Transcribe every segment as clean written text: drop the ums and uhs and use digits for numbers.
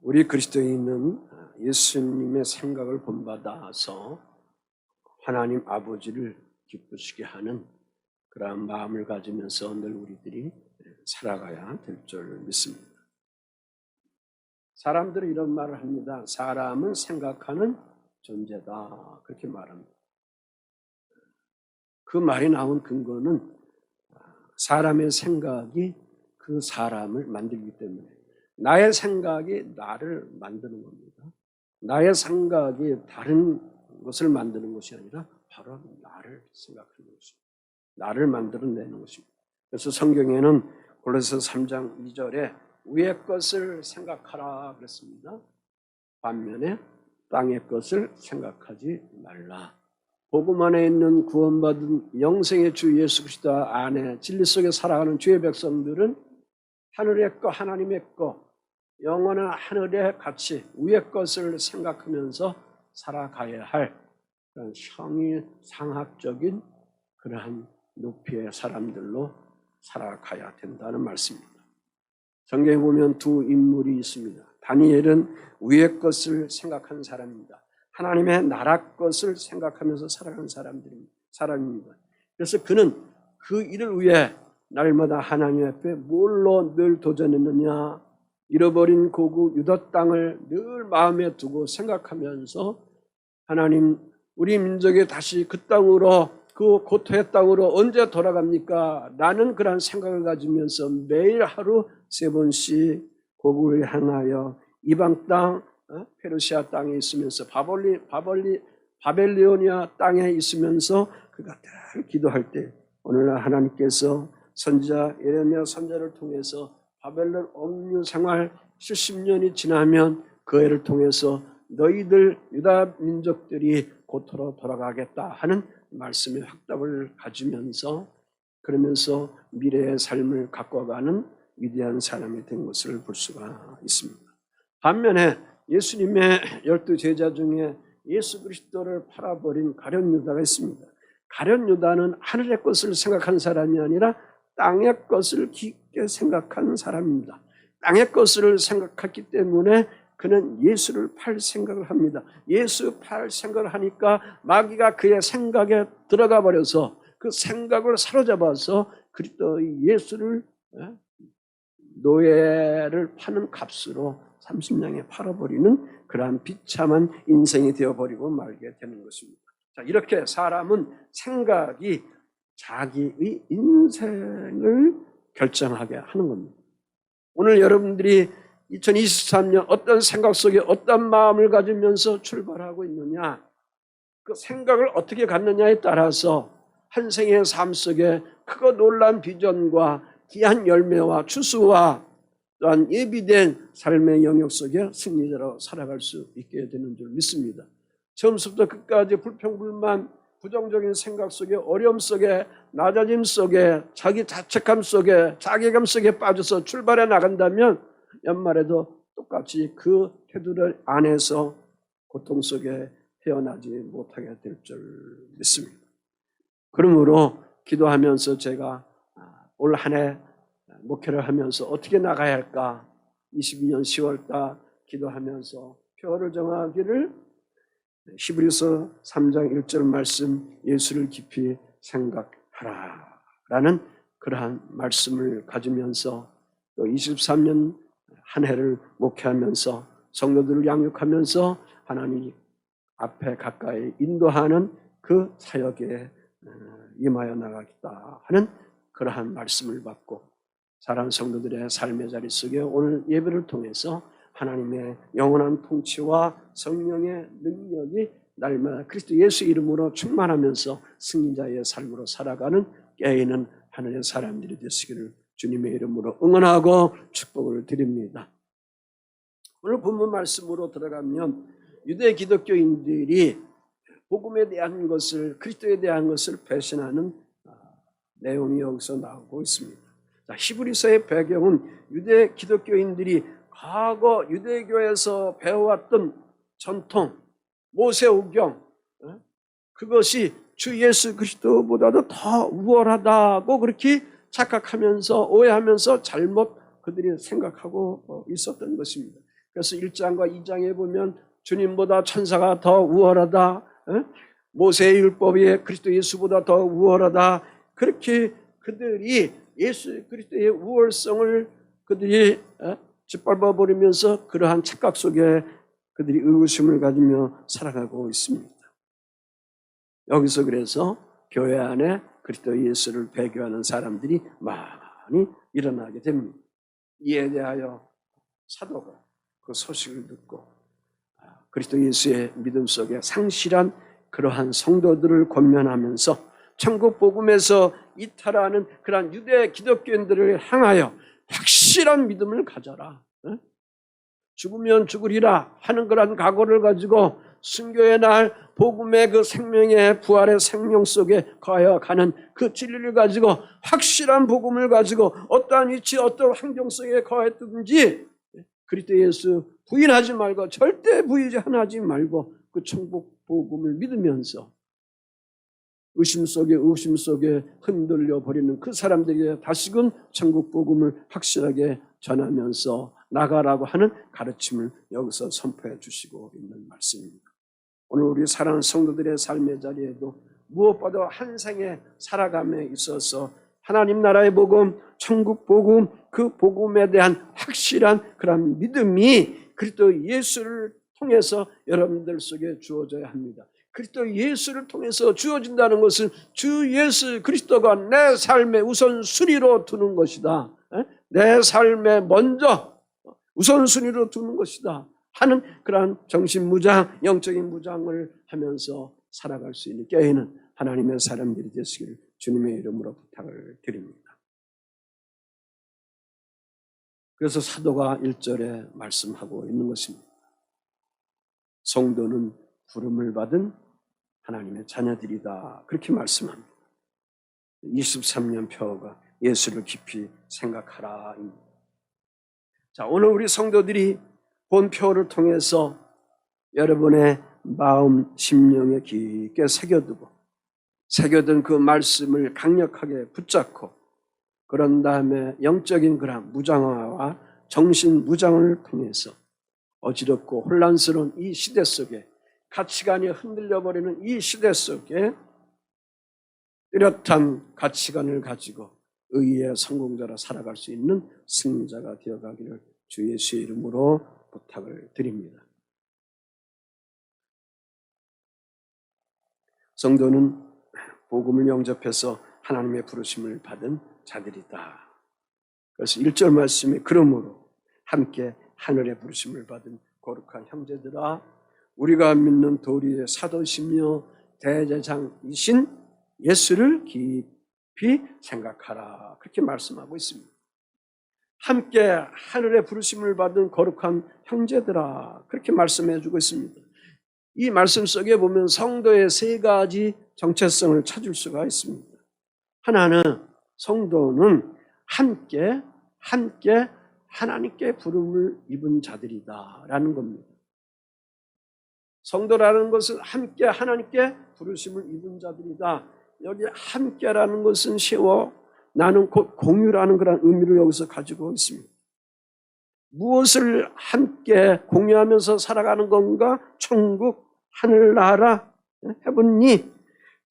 우리 그리스도인은 예수님의 생각을 본받아서 하나님 아버지를 기쁘시게 하는 그러한 마음을 가지면서 늘 우리들이 살아가야 될 줄 믿습니다. 사람들은 이런 말을 합니다. 사람은 생각하는 존재다. 그렇게 말합니다. 그 말이 나온 근거는 사람의 생각이 그 사람을 만들기 때문에 나의 생각이 나를 만드는 겁니다. 나의 생각이 다른 것을 만드는 것이 아니라 바로 나를 생각하는 것입니다. 나를 만들어내는 것입니다. 그래서 성경에는 골로새 3장 2절에 위의 것을 생각하라 그랬습니다. 반면에 땅의 것을 생각하지 말라. 복음 안에 있는 구원받은 영생의 주 예수 그리스도 안에 진리 속에 살아가는 주의 백성들은 하늘의 것, 하나님의 것, 영원한 하늘의 가치, 위의 것을 생각하면서 살아가야 할 그런 형이상학적인 그러한 높이의 사람들로 살아가야 된다는 말씀입니다. 성경에 보면 두 인물이 있습니다. 다니엘은 위의 것을 생각한 사람입니다. 하나님의 나라 것을 생각하면서 살아가는 사람입니다. 그래서 그는 그 일을 위해 날마다 하나님 앞에 뭘로 늘 도전했느냐? 잃어버린 고국 유다 땅을 늘 마음에 두고 생각하면서 하나님 우리 민족이 다시 그 땅으로 그 고토의 땅으로 언제 돌아갑니까? 라는 그런 생각을 가지면서 매일 하루 3번씩 고국을 향하여 이방 땅 페르시아 땅에 있으면서 바벨리오니아 땅에 있으면서 그가 늘 기도할 때 오늘날 하나님께서 선지자 예레미야 선지자를 통해서 바벨론 억류 생활 70년이 지나면 그 해를 통해서 너희들 유다 민족들이 고토로 돌아가겠다 하는 말씀의 확답을 가지면서 그러면서 미래의 삶을 가꿔가는 위대한 사람이 된 것을 볼 수가 있습니다. 반면에 예수님의 12 제자 중에 예수 그리스도를 팔아버린 가룟 유다가 있습니다. 가룟 유다는 하늘의 것을 생각한 사람이 아니라 땅의 것을 깊게 생각한 사람입니다. 땅의 것을 생각했기 때문에 그는 예수를 팔 생각을 합니다. 예수 팔 생각을 하니까 마귀가 그의 생각에 들어가 버려서 그 생각을 사로잡아서 그리스도의 예수를 노예를 파는 값으로 30냥에 팔아버리는 그러한 비참한 인생이 되어버리고 말게 되는 것입니다. 자, 이렇게 사람은 생각이 자기의 인생을 결정하게 하는 겁니다. 오늘 여러분들이 2023년 어떤 생각 속에 어떤 마음을 가지면서 출발하고 있느냐, 그 생각을 어떻게 갖느냐에 따라서 한 생의 삶 속에 크고 놀라운 비전과 귀한 열매와 추수와 또한 예비된 삶의 영역 속에 승리자로 살아갈 수 있게 되는 줄 믿습니다. 처음부터 끝까지 불평불만, 부정적인 생각 속에, 어려움 속에, 낮아짐 속에, 자기 자책감 속에, 자괴감 속에 빠져서 출발해 나간다면 연말에도 똑같이 그 테두리 안에서 고통 속에 헤어나지 못하게 될 줄 믿습니다. 그러므로 기도하면서 제가 올 한 해 목회를 하면서 어떻게 나가야 할까? 22년 10월달 기도하면서 표를 정하기를 히브리서 3장 1절 말씀 예수를 깊이 생각하라 라는 그러한 말씀을 가지면서 또 23년 한 해를 목회하면서 성도들을 양육하면서 하나님 앞에 가까이 인도하는 그 사역에 임하여 나가겠다 하는 그러한 말씀을 받고 사랑하는 성도들의 삶의 자리 속에 오늘 예배를 통해서 하나님의 영원한 통치와 성령의 능력이 날마다 그리스도 예수 이름으로 충만하면서 승리자의 삶으로 살아가는 깨어있는 하늘의 사람들이 되시기를 주님의 이름으로 응원하고 축복을 드립니다. 오늘 본문 말씀으로 들어가면 유대 기독교인들이 복음에 대한 것을, 그리스도에 대한 것을 배신하는 내용이 여기서 나오고 있습니다. 자, 히브리서의 배경은 유대 기독교인들이 과거 유대교에서 배워왔던 전통, 모세오경, 그것이 주 예수 그리스도보다도 더 우월하다고 그렇게 착각하면서 오해하면서 잘못 그들이 생각하고 있었던 것입니다. 그래서 1장과 2장에 보면 주님보다 천사가 더 우월하다, 모세의 율법이 그리스도 예수보다 더 우월하다, 그렇게 그들이 예수 그리스도의 우월성을 그들이 짓밟아 버리면서 그러한 착각 속에 그들이 의구심을 가지며 살아가고 있습니다. 여기서 그래서 교회 안에 그리스도 예수를 배교하는 사람들이 많이 일어나게 됩니다. 이에 대하여 사도가 그 소식을 듣고 그리스도 예수의 믿음 속에 상실한 그러한 성도들을 권면하면서 천국 복음에서 이탈하는 그러한 유대 기독교인들을 향하여 확실한 믿음을 가져라, 죽으면 죽으리라 하는 그런 각오를 가지고 순교의 날 복음의 그 생명의 부활의 생명 속에 거하여가는 그 진리를 가지고 확실한 복음을 가지고 어떠한 위치 어떠한 환경 속에 거했든지 그리스도 예수 부인하지 말고 절대 부인하지 말고 그 천국 복음을 믿으면서 의심 속에 흔들려 버리는 그 사람들에게 다시금 천국 복음을 확실하게 전하면서 나가라고 하는 가르침을 여기서 선포해 주시고 있는 말씀입니다. 오늘 우리 사랑하는 성도들의 삶의 자리에도 무엇보다 한 생에 살아감에 있어서 하나님 나라의 복음, 천국 복음, 그 복음에 대한 확실한 그런 믿음이 그리스도 예수를 통해서 여러분들 속에 주어져야 합니다. 그리스도 예수를 통해서 주어진다는 것은 주 예수 그리스도가 내 삶의 우선순위로 두는 것이다, 내 삶에 먼저 우선순위로 두는 것이다 하는 그러한 정신무장, 영적인 무장을 하면서 살아갈 수 있는 깨어있는 하나님의 사람들이 되시기를 주님의 이름으로 부탁을 드립니다. 그래서 사도가 1절에 말씀하고 있는 것입니다. 성도는 부름을 받은 하나님의 자녀들이다, 그렇게 말씀합니다. 23년 표어가 예수를 깊이 생각하라. 자, 오늘 우리 성도들이 본 표를 통해서 여러분의 마음, 심령에 깊게 새겨둔 그 말씀을 강력하게 붙잡고 그런 다음에 영적인 그런 무장화와 정신 무장을 통해서 어지럽고 혼란스러운 이 시대 속에 가치관이 흔들려버리는 이 시대 속에 뚜렷한 가치관을 가지고 의의 성공자로 살아갈 수 있는 승리자가 되어가기를 주 예수의 이름으로 부탁을 드립니다. 성도는 복음을 영접해서 하나님의 부르심을 받은 자들이다. 그래서 1절 말씀에 그러므로 함께 하늘의 부르심을 받은 거룩한 형제들아, 우리가 믿는 도리의 사도시며 대제장이신 예수를 깊이 생각하라, 그렇게 말씀하고 있습니다. 함께 하늘의 부르심을 받은 거룩한 형제들아, 그렇게 말씀해 주고 있습니다. 이 말씀 속에 보면 성도의 세 가지 정체성을 찾을 수가 있습니다. 하나는 성도는 함께 하나님께 부름을 입은 자들이다라는 겁니다. 성도라는 것은 함께 하나님께 부르심을 입은 자들이다. 여기 함께라는 것은 나는 곧 공유라는 그런 의미를 여기서 가지고 있습니다. 무엇을 함께 공유하면서 살아가는 건가? 천국, 하늘나라, 헤븐리,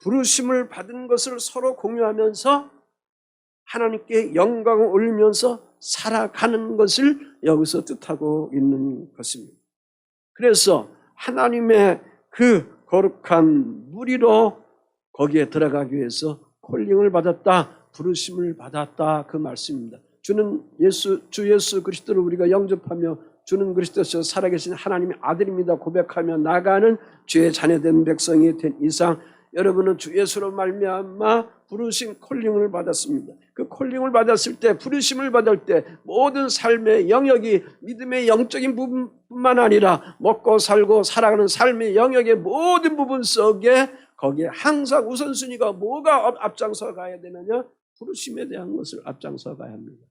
부르심을 받은 것을 서로 공유하면서 하나님께 영광을 올리면서 살아가는 것을 여기서 뜻하고 있는 것입니다. 그래서 하나님의 그 거룩한 무리로 거기에 들어가기 위해서 콜링을 받았다, 부르심을 받았다, 그 말씀입니다. 주 예수 그리스도를 우리가 영접하며 주는 그리스도께서 살아계신 하나님의 아들입니다 고백하며 나가는 주의 자녀된 백성이 된 이상 여러분은 주 예수로 말미암아 부르심 콜링을 받았습니다. 그 콜링을 받았을 때, 부르심을 받을 때 모든 삶의 영역이 믿음의 영적인 부분뿐만 아니라 먹고 살고 살아가는 삶의 영역의 모든 부분 속에 거기에 항상 우선순위가 뭐가 앞장서 가야 되느냐? 부르심에 대한 것을 앞장서 가야 합니다.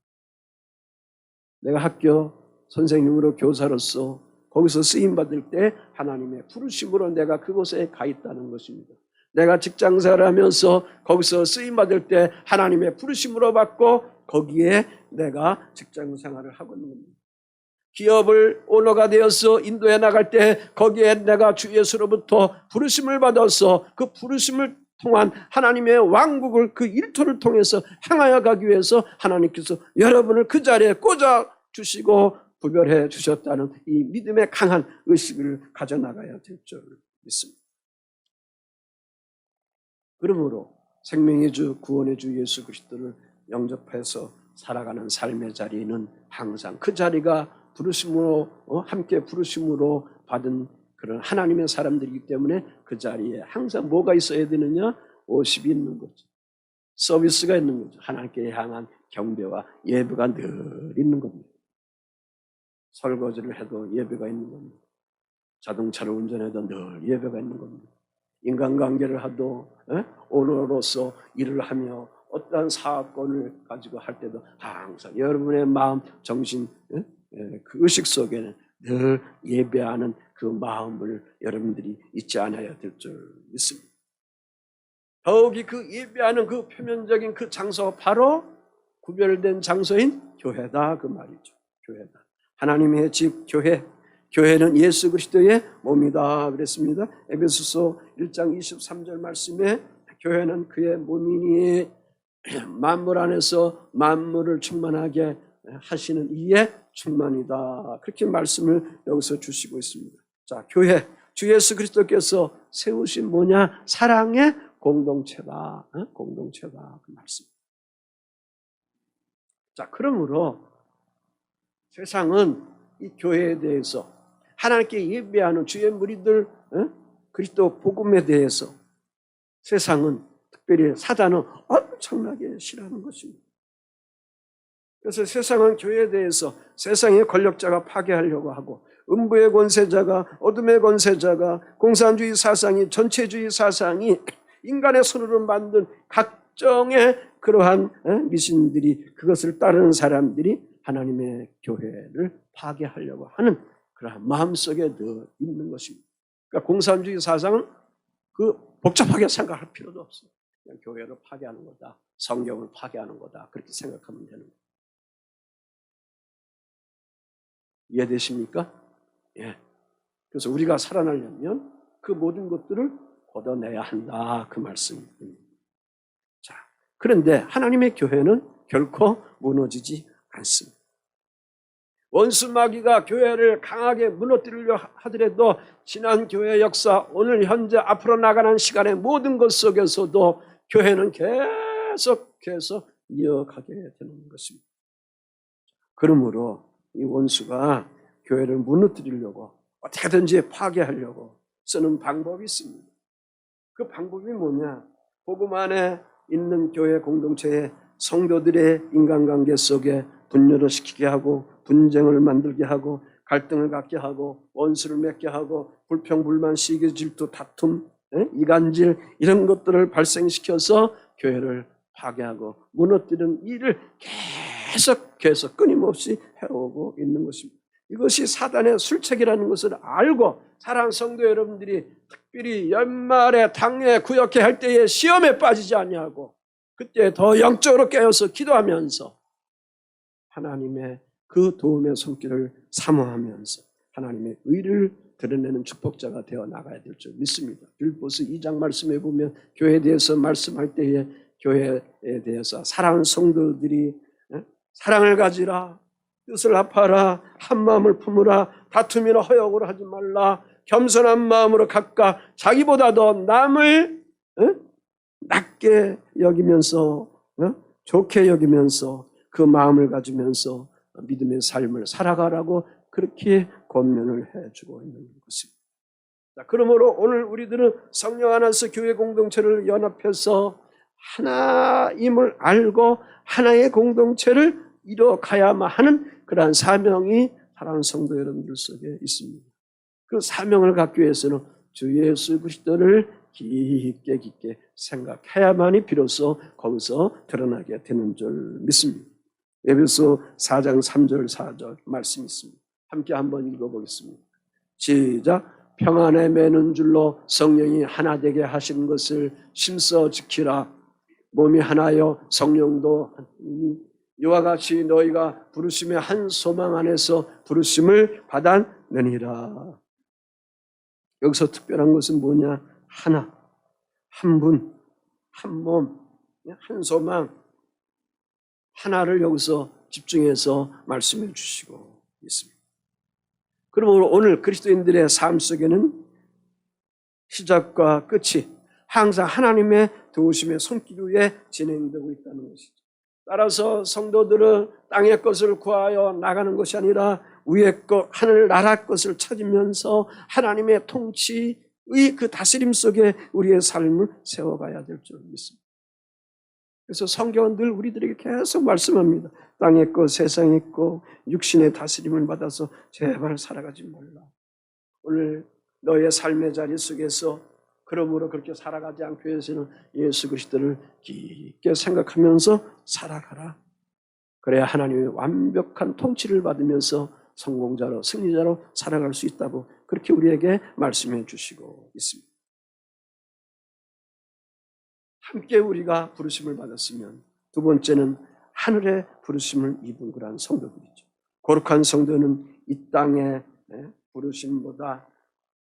내가 학교 선생님으로 교사로서 거기서 쓰임받을 때 하나님의 부르심으로 내가 그곳에 가 있다는 것입니다. 내가 직장생활을 하면서 거기서 쓰임받을 때 하나님의 부르심으로 받고 거기에 내가 직장생활을 하고 있는 겁니다. 기업을 오너가 되어서 인도에 나갈 때 거기에 내가 주 예수로부터 부르심을 받아서 그 부르심을 통한 하나님의 왕국을 그 일터를 통해서 향하여 가기 위해서 하나님께서 여러분을 그 자리에 꽂아 주시고 구별해 주셨다는 이 믿음의 강한 의식을 가져나가야 될 줄 믿습니다. 그러므로 생명의 주, 구원의 주 예수 그리스도를 영접해서 살아가는 삶의 자리는 항상 그 자리가 부르심으로 함께 부르심으로 받은 그런 하나님의 사람들이기 때문에 그 자리에 항상 뭐가 있어야 되느냐? 워십이 있는 거죠. 서비스가 있는 거죠. 하나님께 향한 경배와 예배가 늘 있는 겁니다. 설거지를 해도 예배가 있는 겁니다. 자동차를 운전해도 늘 예배가 있는 겁니다. 인간관계를 하도 오너로서 일을 하며 어떠한 사건을 가지고 할 때도 항상 여러분의 마음, 정신, 그 의식 속에는 늘 예배하는 그 마음을 여러분들이 잊지 않아야 될 줄 믿습니다. 더욱이 그 예배하는 그 표면적인 그 장소가 바로 구별된 장소인 교회다 그 말이죠. 교회다. 하나님의 집 교회. 교회는 예수 그리스도의 몸이다 그랬습니다. 에베소서 1장 23절 말씀에 교회는 그의 몸이니 만물 안에서 만물을 충만하게 하시는 이의 충만이다. 그렇게 말씀을 여기서 주시고 있습니다. 자, 교회, 주 예수 그리스도께서 세우신 뭐냐? 사랑의 공동체다. 공동체다. 그 말씀. 자, 그러므로 세상은 이 교회에 대해서 하나님께 예배하는 주의 무리들, 그리스도 복음에 대해서 세상은 특별히 사단은 엄청나게 싫어하는 것입니다. 그래서 세상은 교회에 대해서 세상의 권력자가 파괴하려고 하고 음부의 권세자가 어둠의 권세자가 공산주의 사상이 전체주의 사상이 인간의 손으로 만든 각종의 그러한 미신들이 그것을 따르는 사람들이 하나님의 교회를 파괴하려고 하는 그러한 마음속에 늘 있는 것입니다. 그러니까 공산주의 사상은 그 복잡하게 생각할 필요도 없어요. 그냥 교회를 파괴하는 거다. 성경을 파괴하는 거다. 그렇게 생각하면 되는 거예요. 이해되십니까? 예. 그래서 우리가 살아나려면 그 모든 것들을 걷어내야 한다. 그 말씀입니다. 자, 그런데 하나님의 교회는 결코 무너지지 않습니다. 원수 마귀가 교회를 강하게 무너뜨리려 하더라도 지난 교회 역사, 오늘 현재 앞으로 나가는 시간의 모든 것 속에서도 교회는 계속해서 이어가게 되는 것입니다. 그러므로 이 원수가 교회를 무너뜨리려고 어떻게든지 파괴하려고 쓰는 방법이 있습니다. 그 방법이 뭐냐? 복음 안에 있는 교회 공동체의 성도들의 인간관계 속에 분열을 시키게 하고 분쟁을 만들게 하고 갈등을 갖게 하고 원수를 맺게 하고 불평불만 시기 질투 다툼 이간질 이런 것들을 발생시켜서 교회를 파괴하고 무너뜨리는 일을 계속해서 끊임없이 해오고 있는 것입니다. 이것이 사단의 술책이라는 것을 알고 사랑하는 성도 여러분들이 특별히 연말에 당회 구역회 할 때에 시험에 빠지지 아니하고 그때 더 영적으로 깨어서 기도하면서 하나님의 그 도움의 손길을 사모하면서 하나님의 의를 드러내는 축복자가 되어 나가야 될 줄 믿습니다. 빌보스 2장 말씀에 보면 교회에 대해서 말씀할 때에 교회에 대해서 사랑하는 성도들이 사랑을 가지라, 뜻을 합하라, 한 마음을 품으라, 다툼이나 허영으로 하지 말라, 겸손한 마음으로 각각 자기보다 더 남을 낮게 여기면서 좋게 여기면서 그 마음을 가지면서 믿음의 삶을 살아가라고 그렇게 권면을 해주고 있는 것입니다. 자, 그러므로 오늘 우리들은 성령 안에서 교회 공동체를 연합해서 하나임을 알고 하나의 공동체를 이뤄가야만 하는 그러한 사명이 사랑하는 성도 여러분들 속에 있습니다. 그 사명을 갖기 위해서는 주 예수 그리스도를 깊게 생각해야만이 비로소 거기서 드러나게 되는 줄 믿습니다. 에베소 4장 3절 4절 말씀이 있습니다. 함께 한번 읽어보겠습니다. 시작. 평안에 매는 줄로 성령이 하나 되게 하신 것을 심써 지키라. 몸이 하나요 성령도 이와 같이 너희가 부르심의 한 소망 안에서 부르심을 받았느니라. 여기서 특별한 것은 뭐냐? 하나, 한 분, 한 몸, 한 소망, 하나를 여기서 집중해서 말씀해 주시고 있습니다. 그러므로 오늘 그리스도인들의 삶 속에는 시작과 끝이 항상 하나님의 도우심의 손길 위에 진행되고 있다는 것이죠. 따라서 성도들은 땅의 것을 구하여 나가는 것이 아니라 위의 것, 하늘 나라 것을 찾으면서 하나님의 통치의 그 다스림 속에 우리의 삶을 세워가야 될 줄 믿습니다. 그래서 성경은 늘 우리들에게 계속 말씀합니다. 땅의 것, 세상의 것, 육신의 다스림을 받아서 제발 살아가지 말라. 오늘 너의 삶의 자리 속에서 그러므로 그렇게 살아가지 않기 위해서는 예수 그리스도를 깊게 생각하면서 살아가라. 그래야 하나님의 완벽한 통치를 받으면서 성공자로, 승리자로 살아갈 수 있다고 그렇게 우리에게 말씀해 주시고 있습니다. 함께 우리가 부르심을 받았으면 두 번째는 하늘의 부르심을 입은 그러한 성도들이죠. 거룩한 성도는 이 땅의 부르심보다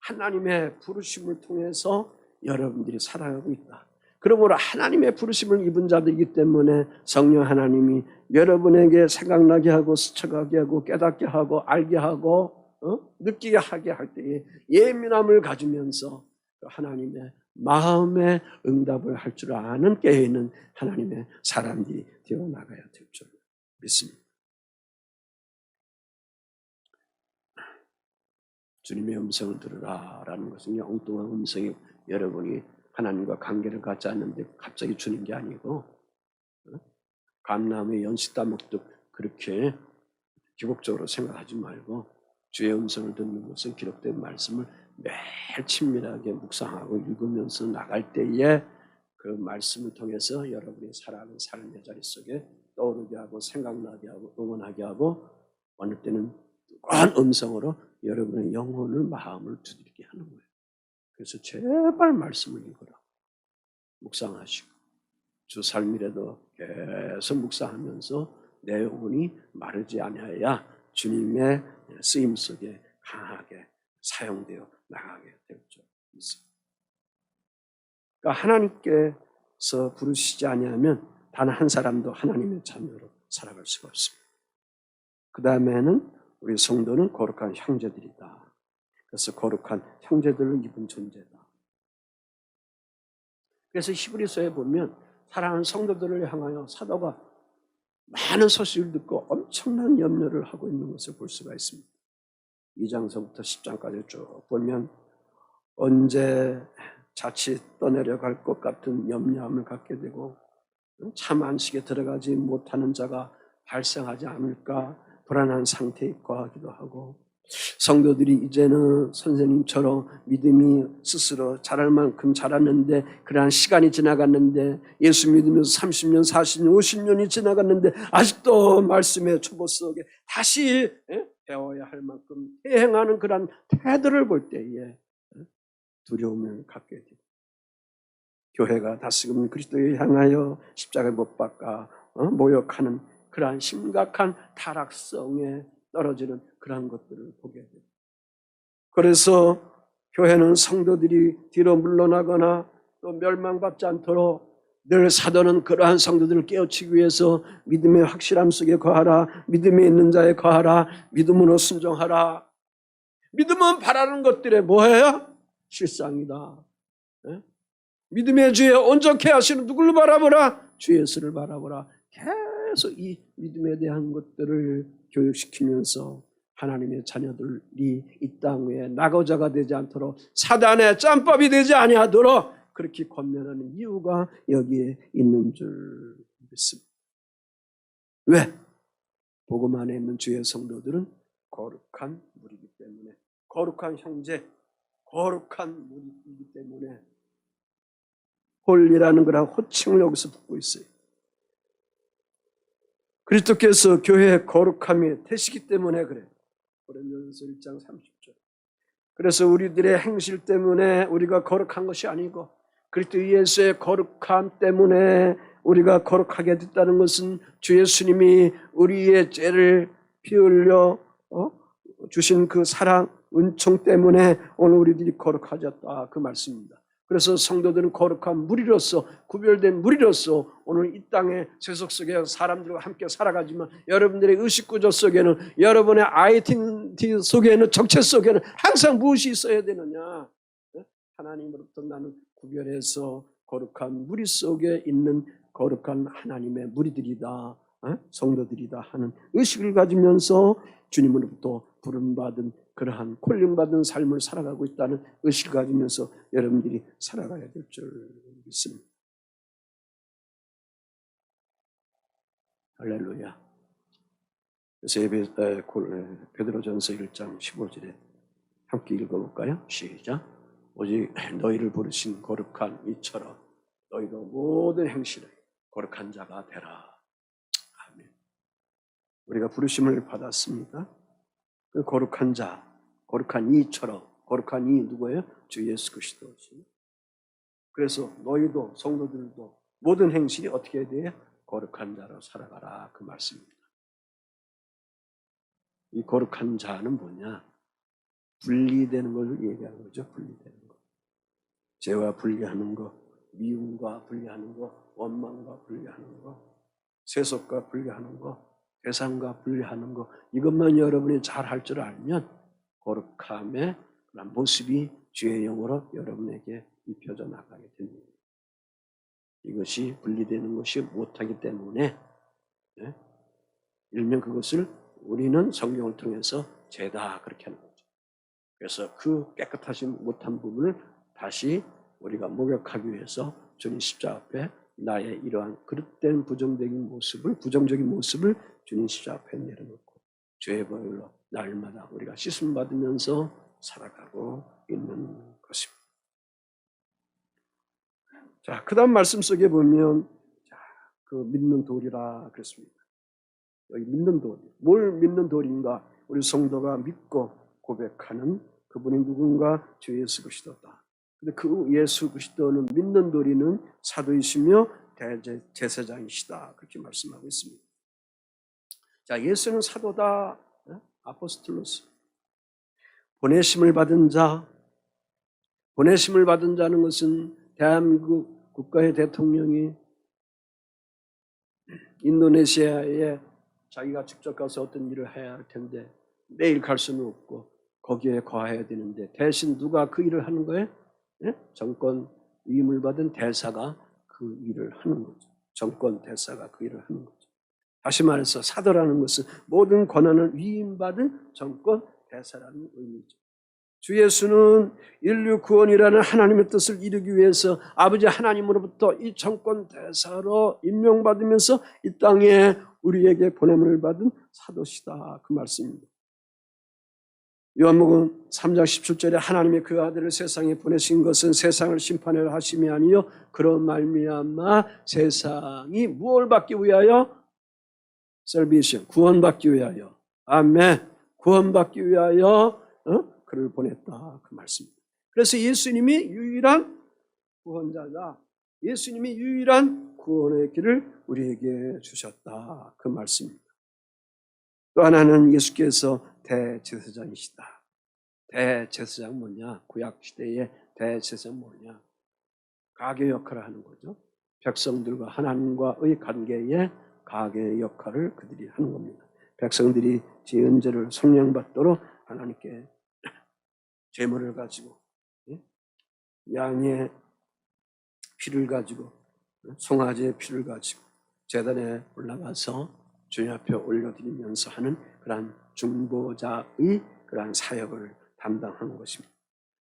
하나님의 부르심을 통해서 여러분들이 살아가고 있다. 그러므로 하나님의 부르심을 입은 자들이기 때문에 성령 하나님이 여러분에게 생각나게 하고 스쳐가게 하고 깨닫게 하고 알게 하고 느끼게 하게 할 때에 예민함을 가지면서 하나님의 마음의 응답을 할 줄 아는 깨어 있는 하나님의 사람들이 되어 나가야 될 줄 믿습니다. 주님의 음성을 들으라 라는 것은 엉뚱한 음성이 여러분이 하나님과 관계를 갖지 않는데 갑자기 주는 게 아니고 감나무에 연시 따먹듯 그렇게 기복적으로 생각하지 말고 주의 음성을 듣는 것은 기록된 말씀을 매일 친밀하게 묵상하고 읽으면서 나갈 때에 그 말씀을 통해서 여러분이 살아가는 삶의 자리 속에 떠오르게 하고 생각나게 하고 응원하게 하고 어느 때는 뜨거운 음성으로 여러분의 영혼을 마음을 두드리게 하는 거예요. 그래서 제발 말씀을 읽어라. 묵상하시고 주 삶이라도 계속 묵상하면서 내 영혼이 마르지 아니하여 주님의 쓰임 속에 강하게 사용되어 나가게 될 줄 믿습니다. 그러니까 하나님께서 부르시지 아니하면 단 한 사람도 하나님의 자녀로 살아갈 수가 없습니다. 그 다음에는 우리 성도는 거룩한 형제들이다. 그래서 거룩한 형제들을 입은 존재다. 그래서 히브리서에 보면 사랑하는 성도들을 향하여 사도가 많은 소식을 듣고 엄청난 염려를 하고 있는 것을 볼 수가 있습니다. 2장서부터 10장까지 쭉 보면 언제 자칫 떠내려갈 것 같은 염려함을 갖게 되고 참 안식에 들어가지 못하는 자가 발생하지 않을까 불안한 상태에 거하기도 하고 성도들이 이제는 선생님처럼 믿음이 스스로 자랄 만큼 자랐는데 그러한 시간이 지나갔는데 예수 믿으면서 30년, 40년, 50년이 지나갔는데 아직도 말씀의 초보 속에 다시 배워야 할 만큼 행하는 그러한 태도를 볼 때에 두려움을 갖게 됩니다. 교회가 다시금 그리스도를 향하여 십자가에 못 박아 모욕하는 그러한 심각한 타락성에 떨어지는 그러한 것들을 보게 됩니다. 그래서 교회는 성도들이 뒤로 물러나거나 또 멸망받지 않도록 늘 사도는 그러한 성도들을 깨우치기 위해서 믿음의 확실함 속에 거하라, 믿음에 있는 자에 거하라, 믿음으로 순종하라. 믿음은 바라는 것들에 뭐예요? 실상이다. 믿음의 주에 온전케 하시는 누구를 바라보라? 주 예수를 바라보라. 계속 이 믿음에 대한 것들을 교육시키면서 하나님의 자녀들이 이 땅 위에 낙오자가 되지 않도록 사단의 짬밥이 되지 아니하도록 그렇게 권면하는 이유가 여기에 있는 줄 믿습니다. 왜? 복음 안에 있는 주의 성도들은 거룩한 무리이기 때문에, 거룩한 형제, 거룩한 무리이기 때문에 홀이라는 거랑 호칭을 여기서 붙고 있어요. 그리스도께서 교회의 거룩함이 되시기 때문에 그래요. 고린도전서 1장 30절. 그래서 우리들의 행실 때문에 우리가 거룩한 것이 아니고 그리스도 예수의 거룩함 때문에 우리가 거룩하게 됐다는 것은 주 예수님이 우리의 죄를 피 흘려 주신 그 사랑, 은총 때문에 오늘 우리들이 거룩해졌다, 그 말씀입니다. 그래서 성도들은 거룩한 무리로서, 구별된 무리로서 오늘 이 땅의 세속 속에 사람들과 함께 살아가지만 여러분들의 의식구조 속에는, 여러분의 아이덴티티 속에는, 정체 속에는 항상 무엇이 있어야 되느냐? 하나님으로부터 나는 구별해서 거룩한 무리 속에 있는 거룩한 하나님의 무리들이다, 성도들이다 하는 의식을 가지면서 주님으로부터 부름받은 그러한 콜링받은 삶을 살아가고 있다는 의식을 가지면서 여러분들이 살아가야 될 줄 믿습니다. 할렐루야. 그래서 베드로전서 1장 15절에 함께 읽어볼까요? 시작. 오직 너희를 부르신 거룩한 이처럼 너희도 모든 행실에 거룩한 자가 되라. 아멘. 우리가 부르심을 받았습니다. 그 거룩한 자, 거룩한 이처럼, 거룩한 이 누구예요? 주 예수 그리스도지. 그래서 너희도, 성도들도 모든 행실이 어떻게 해야 돼요? 거룩한 자로 살아가라, 그 말씀입니다. 이 거룩한 자는 뭐냐? 분리되는 걸 얘기하는 거죠. 분리되는 거. 죄와 분리하는 거, 미움과 분리하는 거, 원망과 분리하는 거, 세속과 분리하는 거, 대상과 분리하는 거, 이것만 여러분이 잘 할 줄 알면 거룩함의 그런 모습이 주의 영으로 여러분에게 입혀져 나가게 됩니다. 이것이 분리되는 것이 못하기 때문에, 일명 그것을 우리는 성경을 통해서 죄다 그렇게 하는 거죠. 그래서 그 깨끗하지 못한 부분을 다시 우리가 목욕하기 위해서 주님 십자가 앞에 나의 이러한 그릇된 부정적인 모습을 주님 십자가 앞에 내려놓고 죄의 보혈로 날마다 우리가 씻음 받으면서 살아가고 있는 것입니다. 자, 그 다음 말씀 속에 보면, 그 믿는 돌이라 그랬습니다. 여기 믿는 돌, 뭘 믿는 돌인가? 우리 성도가 믿고 고백하는 그분이 누군가? 주 예수 그리스도다. 근데 그 예수 그리스도는, 믿는 돌이는 사도이시며 대제사장이시다, 그렇게 말씀하고 있습니다. 자, 예수는 사도다, 아포스톨로스, 보내심을 받은 자. 보내심을 받은 자는 것은 대한민국 국가의 대통령이 인도네시아에 자기가 직접 가서 어떤 일을 해야 할 텐데 매일 갈 수는 없고 거기에 거해야 되는데 대신 누가 그 일을 하는 거예요? 정권 위임을 받은 대사가 그 일을 하는 거죠. 정권 대사가 그 일을 하는 거죠. 다시 말해서 사도라는 것은 모든 권한을 위임받은 정권 대사라는 의미죠. 주 예수는 인류 구원이라는 하나님의 뜻을 이루기 위해서 아버지 하나님으로부터 이 정권 대사로 임명받으면서 이 땅에 우리에게 보냄을 받은 사도시다, 그 말씀입니다. 요한복음 3장 17절에 하나님이 그 아들을 세상에 보내신 것은 세상을 심판하려 하심이 아니요 그런 말미암아 세상이 무엇을 받기 위하여? salvation, 구원받기 위하여. 아멘. 구원받기 위하여 그를 보냈다, 그 말씀입니다. 그래서 예수님이 유일한 구원자다, 예수님이 유일한 구원의 길을 우리에게 주셨다, 그 말씀입니다. 또 하나는 예수께서 대제사장이시다. 대제사장 뭐냐? 구약시대의 대제사장 뭐냐? 가교 역할을 하는 거죠. 백성들과 하나님과의 관계에 가교의 역할을 그들이 하는 겁니다. 백성들이 지은 죄를 속량받도록 하나님께 제물을 가지고, 양의 피를 가지고, 송아지의 피를 가지고 제단에 올라가서 주님 앞에 올려드리면서 하는 그러한 중보자의 그러한 사역을 담당하는 것입니다.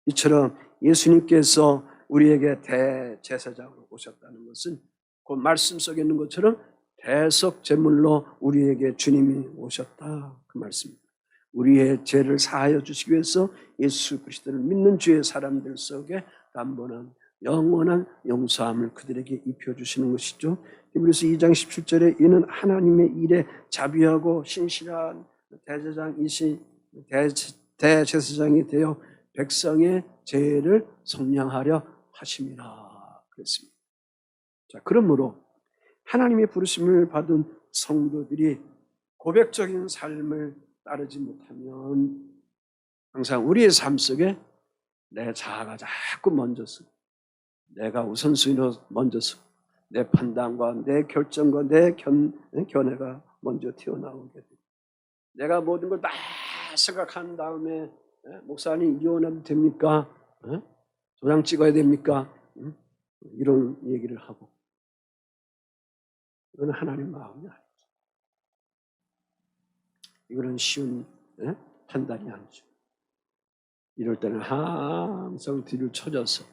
이처럼 예수님께서 우리에게 대제사장으로 오셨다는 것은 그 말씀 속에 있는 것처럼 대속 제물로 우리에게 주님이 오셨다, 그 말씀입니다. 우리의 죄를 사하여 주시기 위해서 예수 그리스도를 믿는 주의 사람들 속에 단번한 영원한 용서함을 그들에게 입혀주시는 것이죠. 히브리서 2장 17절에 이는 하나님의 일에 자비하고 신실한 대제사장이 되어 백성의 죄를 속량하려 하심이라 그랬습니다. 자, 그러므로 하나님의 부르심을 받은 성도들이 고백적인 삶을 따르지 못하면 항상 우리의 삶 속에 내 자아가 자꾸 먼저서, 내가 우선순위로 먼저서 내 판단과 내 결정과 내 견해가 먼저 튀어나오게 돼. 내가 모든 걸 다 생각한 다음에 목사님 이혼해도 됩니까? 도장 찍어야 됩니까? 이런 얘기를 하고, 이건 하나님 마음이 아니죠. 이거는 쉬운 판단이 아니죠. 이럴 때는 항상 뒤를 쳐져서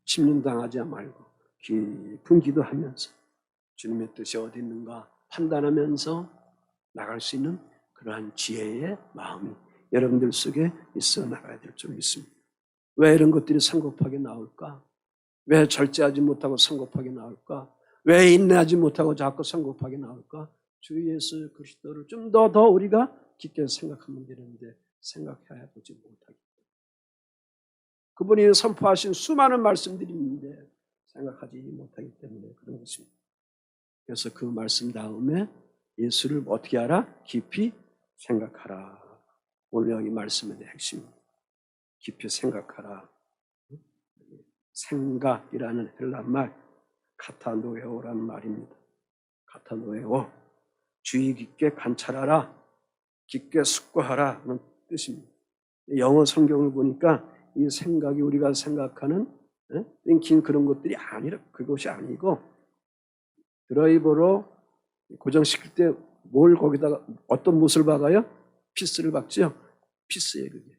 침륜당하지 말고 깊은 기도하면서 주님의 뜻이 어디 있는가 판단하면서 나갈 수 있는 그러한 지혜의 마음이 여러분들 속에 있어 나가야 될 줄 믿습니다. 왜 이런 것들이 성급하게 나올까? 왜 절제하지 못하고 성급하게 나올까? 왜 인내하지 못하고 자꾸 성급하게 나올까? 주 예수 그리스도를 좀 더 우리가 깊게 생각하면 되는데 생각해 보지 못하기 때문에, 그분이 선포하신 수많은 말씀들이 있는데 생각하지 못하기 때문에 그런 것입니다. 그래서 그 말씀 다음에 예수를 어떻게 하라? 깊이 생각하라. 오늘 여기 말씀의 핵심입니다. 깊이 생각하라. 생각이라는 헬라말 카타노에오라는 말입니다. 카타노에오, 주의 깊게 관찰하라, 깊게 숙고하라는 뜻입니다. 영어 성경을 보니까 이 생각이 우리가 생각하는 띵킹 그런 것들이 아니라, 그것이 아니고 드라이버로 고정시킬 때 뭘 거기다가 어떤 못을 박아요? 피스를 박죠. 피스에 그게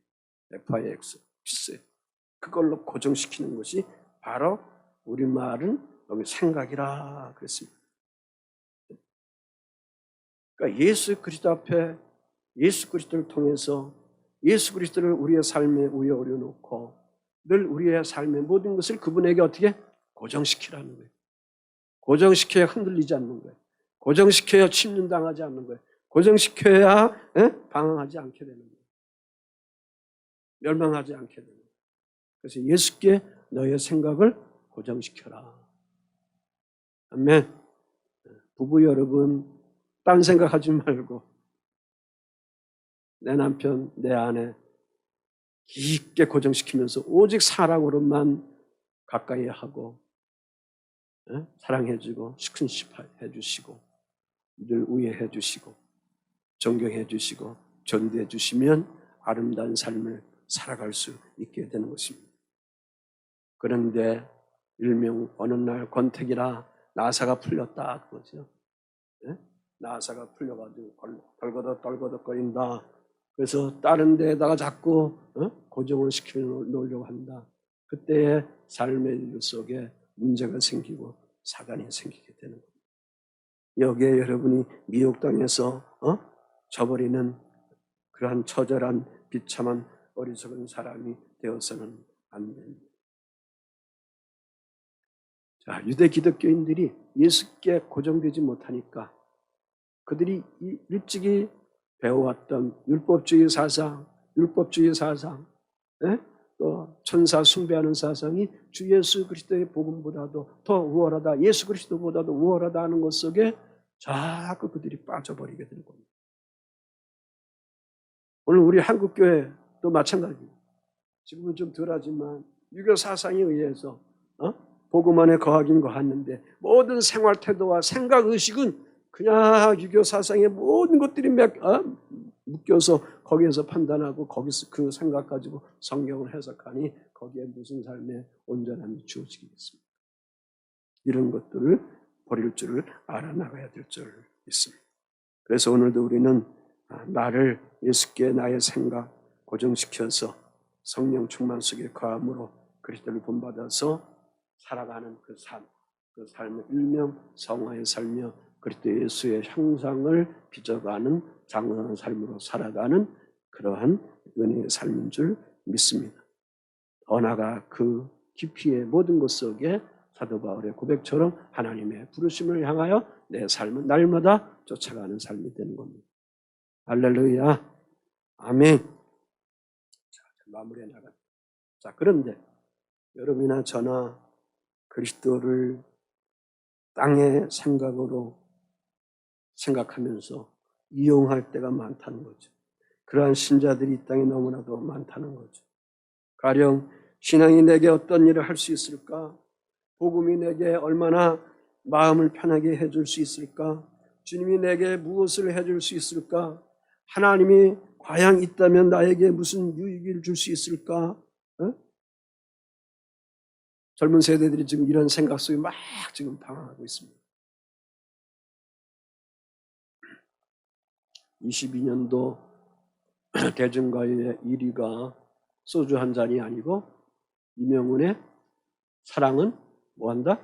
FIX 피스, 그걸로 고정시키는 것이 바로 우리말은 여기 생각이라 그랬습니다. 그러니까 예수 그리스도 앞에, 예수 그리스도를 통해서 예수 그리스도를 우리의 삶에 위에 올려놓고 늘 우리의 삶의 모든 것을 그분에게 어떻게 고정시키라는 거예요. 고정시켜야 흔들리지 않는 거예요. 고정시켜야 침륜당하지 않는 거예요. 고정시켜야 방황하지 않게 되는 거예요. 멸망하지 않게 되는 거예요. 그래서 예수께 너의 생각을 고정시켜라. 아멘. 부부 여러분, 딴 생각하지 말고 내 남편, 내 아내 깊게 고정시키면서 오직 사랑으로만 가까이 하고 사랑해주고 스킨십 해주시고 늘 우애해 주시고 존경해 주시고 전도해 주시면 아름다운 삶을 살아갈 수 있게 되는 것입니다. 그런데 일명 어느 날 권태기라 나사가 풀렸다 그거죠. 나사가 풀려가지고 덜거덕거린다. 그래서 다른 데에다가 자꾸 고정을 시켜 놓으려고 한다. 그때의 삶의 일 속에 문제가 생기고 사단이 생기게 되는 겁니다. 여기에 여러분이 미혹당해서 저버리는 그러한 처절한 비참한 어리석은 사람이 되어서는 안 됩니다. 자, 유대 기독교인들이 예수께 고정되지 못하니까 그들이 일찍이 배워왔던 율법주의 사상, 또 천사 숭배하는 사상이 주 예수 그리스도의 복음보다도 더 우월하다, 예수 그리스도보다도 우월하다 하는 것 속에 자꾸 그들이 빠져버리게 되는 겁니다. 오늘 우리 한국교회도 마찬가지입니다. 지금은 좀 덜하지만 유교 사상에 의해서 복음 안에 거하긴 거하는데 모든 생활 태도와 생각 의식은 그냥 유교 사상의 모든 것들이 묶여서 거기에서 판단하고 거기서 그 생각 가지고 성경을 해석하니 거기에 무슨 삶의 온전함이 주어지겠습니까? 이런 것들을 버릴 줄을 알아나가야 될 줄 믿습니다. 그래서 오늘도 우리는 나를 예수께 나의 생각 고정시켜서 성령 충만 속에 거함으로 그리스도를 본받아서 살아가는 그 삶을 일명 성화에 살며 그리스도 예수의 형상을 빚어가는 장엄한 삶으로 살아가는 그러한 은혜의 삶인 줄 믿습니다. 더 나아가 그 깊이의 모든 것 속에 사도 바울의 고백처럼 하나님의 부르심을 향하여 내 삶은 날마다 쫓아가는 삶이 되는 겁니다. 할렐루야. 아멘. 자, 마무리해 나갑니다. 자, 그런데 여러분이나 저나 그리스도를 땅의 생각으로 생각하면서 이용할 때가 많다는 거죠. 그러한 신자들이 이 땅에 너무나도 많다는 거죠. 가령 신앙이 내게 어떤 일을 할 수 있을까? 복음이 내게 얼마나 마음을 편하게 해줄 수 있을까? 주님이 내게 무엇을 해줄 수 있을까? 하나님이 과연 있다면 나에게 무슨 유익을 줄 수 있을까? 어? 젊은 세대들이 지금 이런 생각 속에 막 지금 방황하고 있습니다. 22년도 대중가요의 1위가 소주 한 잔이 아니고 이명훈의 사랑은 뭐한다?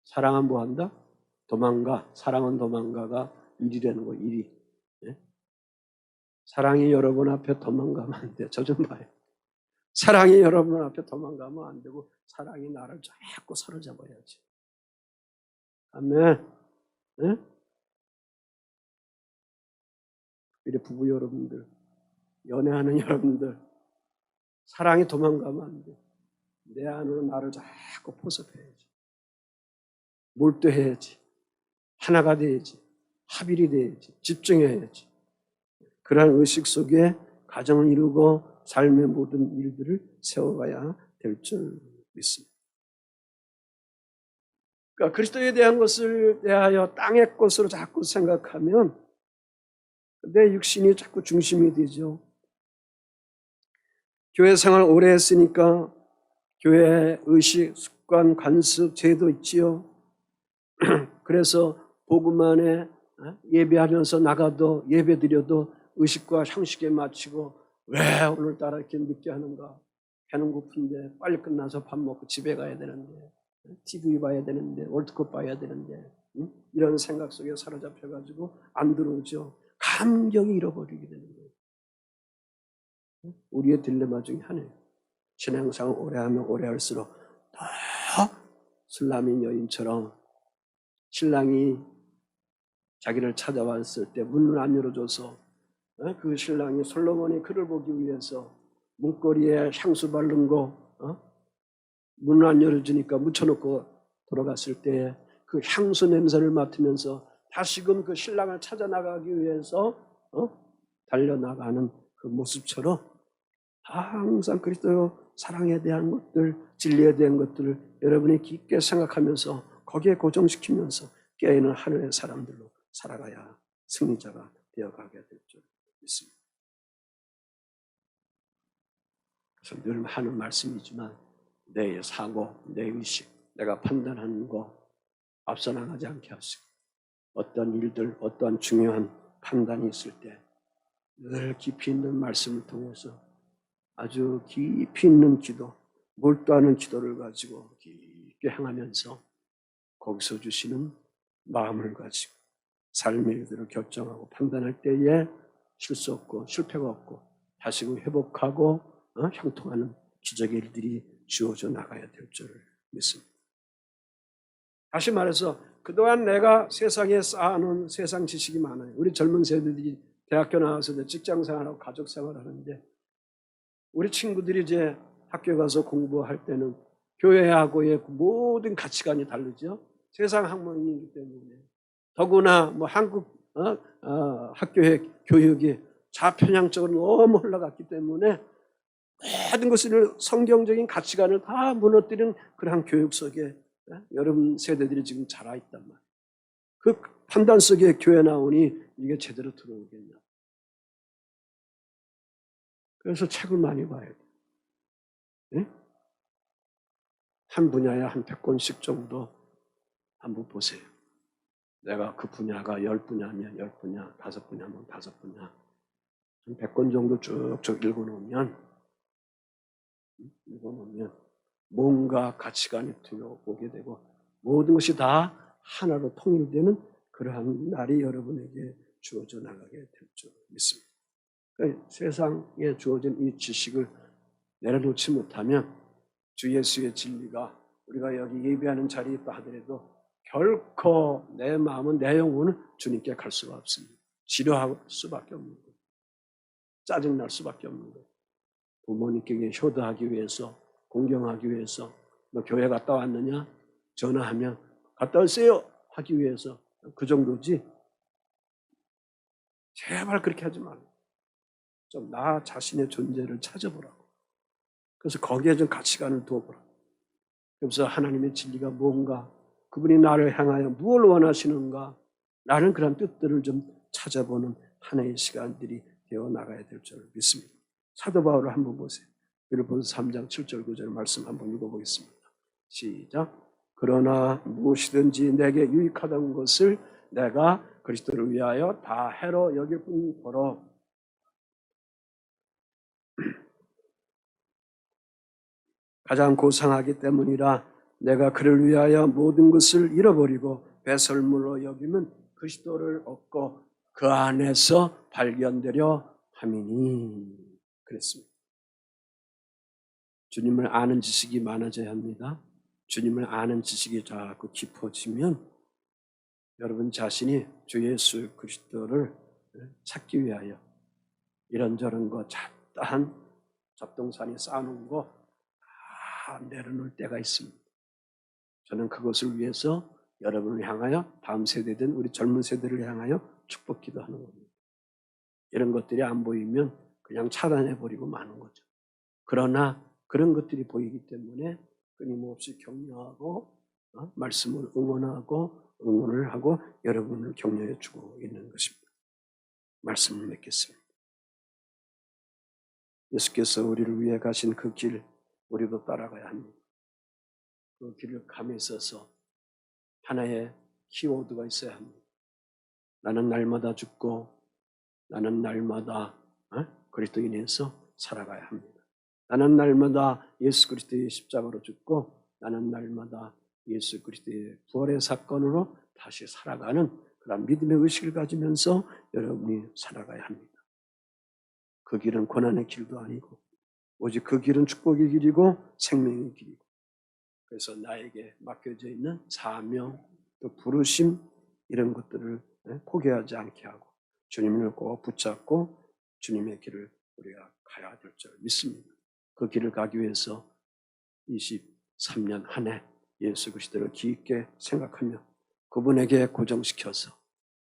사랑은 뭐한다? 도망가. 사랑은 도망가가 1위라는 거 1위. 네? 사랑이 여러분 앞에 도망가면 안 돼. 저 좀 봐요. 사랑이 여러분 앞에 도망가면 안 되고 사랑이 나를 자꾸 사로잡아야지. 아멘. 네? 우리 부부 여러분들, 연애하는 여러분들, 사랑이 도망가면 안 돼. 내 안으로 나를 자꾸 포섭해야지. 몰두해야지. 하나가 돼야지. 합일이 돼야지. 집중해야지. 그러한 의식 속에 가정을 이루고 삶의 모든 일들을 세워가야 될 줄 믿습니다. 그러니까 그리스도에 대한 것을 대하여 땅의 것으로 자꾸 생각하면 내 육신이 자꾸 중심이 되죠. 교회 생활 오래 했으니까 교회 의식, 습관, 관습, 제도 있지요. 그래서 복음 안에 예배하면서 나가도 예배드려도 의식과 형식에 맞추고 왜 오늘따라 이렇게 늦게 하는가? 배는 고픈데 빨리 끝나서 밥 먹고 집에 가야 되는데 TV 봐야 되는데 월드컵 봐야 되는데 이런 생각 속에 사로잡혀가지고 안 들어오죠. 감격이 잃어버리게 되는 거예요. 우리의 딜레마 중에 하나예요. 신앙생활 오래 하면 오래 할수록 더 술라민 여인처럼 신랑이 자기를 찾아왔을 때 문을 안 열어줘서 그 신랑이 솔로몬이 그를 보기 위해서 문고리에 향수 바른 거 문을 안 열어주니까 묻혀놓고 돌아갔을 때 그 향수 냄새를 맡으면서 다시금 그 신랑을 찾아 나가기 위해서 달려나가는 그 모습처럼 항상 그리스도 사랑에 대한 것들, 진리에 대한 것들을 여러분이 깊게 생각하면서 거기에 고정시키면서 깨어있는 하늘의 사람들로 살아가야 승리자가 되어가게 될 줄 믿습니다. 그래서 늘 하는 말씀이지만 내 사고, 내 의식, 내가 판단하는 거 앞서 나가지 않게 하시고 어떤 일들, 어떤 중요한 판단이 있을 때 늘 깊이 있는 말씀을 통해서 아주 깊이 있는 기도, 몰두하는 기도를 가지고 깊게 행하면서 거기서 주시는 마음을 가지고 삶의 일들을 결정하고 판단할 때에 실수 없고 실패가 없고 다시금 회복하고 형통하는 기적의 일들이 주어져 나가야 될 줄 믿습니다. 다시 말해서 그동안 내가 세상에 쌓아놓은 세상 지식이 많아요. 우리 젊은 세대들이 대학교 나와서 직장생활하고 가족생활하는데 우리 친구들이 이제 학교 가서 공부할 때는 교회하고의 모든 가치관이 다르죠. 세상 학문이기 때문에 더구나 뭐 한국 학교의 교육이 좌편향적으로 너무 흘러갔기 때문에 모든 것을 성경적인 가치관을 다 무너뜨리는 그러한 교육 속에 여러분 세대들이 지금 자라 있단 말이에요. 그 판단 속에 교회 나오니 이게 제대로 들어오겠냐. 그래서 책을 많이 봐야 돼요. 네? 한 분야에 한 100권씩 정도 한번 보세요. 내가 그 분야가 10분야면 10분야, 5분야면 5분야. 한 100권 정도 쭉쭉 읽어놓으면 뭔가 가치관이 들어오게 되고 모든 것이 다 하나로 통일되는 그러한 날이 여러분에게 주어져 나가게 될 줄 믿습니다. 그러니까 세상에 주어진 이 지식을 내려놓지 못하면 주 예수의 진리가 우리가 여기 예배하는 자리에 있다 하더라도 결코 내 마음은 내 영혼은 주님께 갈 수가 없습니다. 지루할 수밖에 없는 거예요. 짜증날 수밖에 없는 거예요. 부모님께 효도하기 위해서 공경하기 위해서 너 교회 갔다 왔느냐? 전화하면 갔다 오세요 하기 위해서 그 정도지. 제발 그렇게 하지 말고 좀 나 자신의 존재를 찾아보라고. 그래서 거기에 좀 가치관을 두어보라고. 그래서 하나님의 진리가 뭔가, 그분이 나를 향하여 무엇을 원하시는가, 라는 그런 뜻들을 좀 찾아보는 하나의 시간들이 되어 나가야 될 줄 믿습니다. 사도 바울을 한번 보세요. 빌립보서 3장 7절 9절 말씀 한번 읽어보겠습니다. 시작. 그러나 무엇이든지 내게 유익하던 것을 내가 그리스도를 위하여 다 해로 여길 뿐더러 가장 고상하기 때문이라 내가 그를 위하여 모든 것을 잃어버리고 배설물로 여기면 그리스도를 얻고 그 안에서 발견되려 함이니. 그랬습니다. 주님을 아는 지식이 많아져야 합니다. 주님을 아는 지식이 자꾸 깊어지면 여러분 자신이 주 예수 그리스도를 찾기 위하여 이런저런 거 잡다한 잡동사니 쌓아놓은 거 다 내려놓을 때가 있습니다. 저는 그것을 위해서 여러분을 향하여 다음 세대든 우리 젊은 세대를 향하여 축복 기도하는 겁니다. 이런 것들이 안 보이면 그냥 차단해버리고 마는 거죠. 그러나 그런 것들이 보이기 때문에 끊임없이 격려하고 말씀을 응원하고 응원을 하고 여러분을 격려해 주고 있는 것입니다. 말씀을 맺겠습니다. 예수께서 우리를 위해 가신 그 길 우리도 따라가야 합니다. 그 길을 감에 있어서 하나의 키워드가 있어야 합니다. 나는 날마다 죽고 나는 날마다 그리스도인에서 살아가야 합니다. 나는 날마다 예수 그리스도의 십자가로 죽고 나는 날마다 예수 그리스도의 부활의 사건으로 다시 살아가는 그런 믿음의 의식을 가지면서 여러분이 살아가야 합니다. 그 길은 고난의 길도 아니고 오직 그 길은 축복의 길이고 생명의 길이고, 그래서 나에게 맡겨져 있는 사명, 또 부르심, 이런 것들을 포기하지 않게 하고 주님을 꼭 붙잡고 주님의 길을 우리가 가야 될 줄 믿습니다. 그 길을 가기 위해서 23년 한 해 예수 그리스도를 깊게 생각하며 그분에게 고정시켜서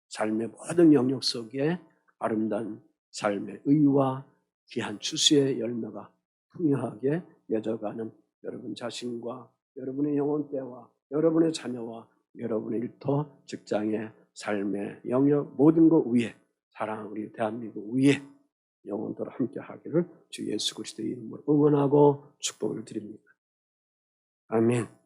삶의 모든 영역 속에 아름다운 삶의 의와 귀한 추수의 열매가 풍요하게 맺어가는 여러분 자신과 여러분의 영혼때와 여러분의 자녀와 여러분의 일터, 직장의 삶의 영역 모든 것 위에, 사랑하는 우리 대한민국 위에 영원토록 함께 하기를 주 예수 그리스도의 이름으로 응원하고 축복을 드립니다. 아멘.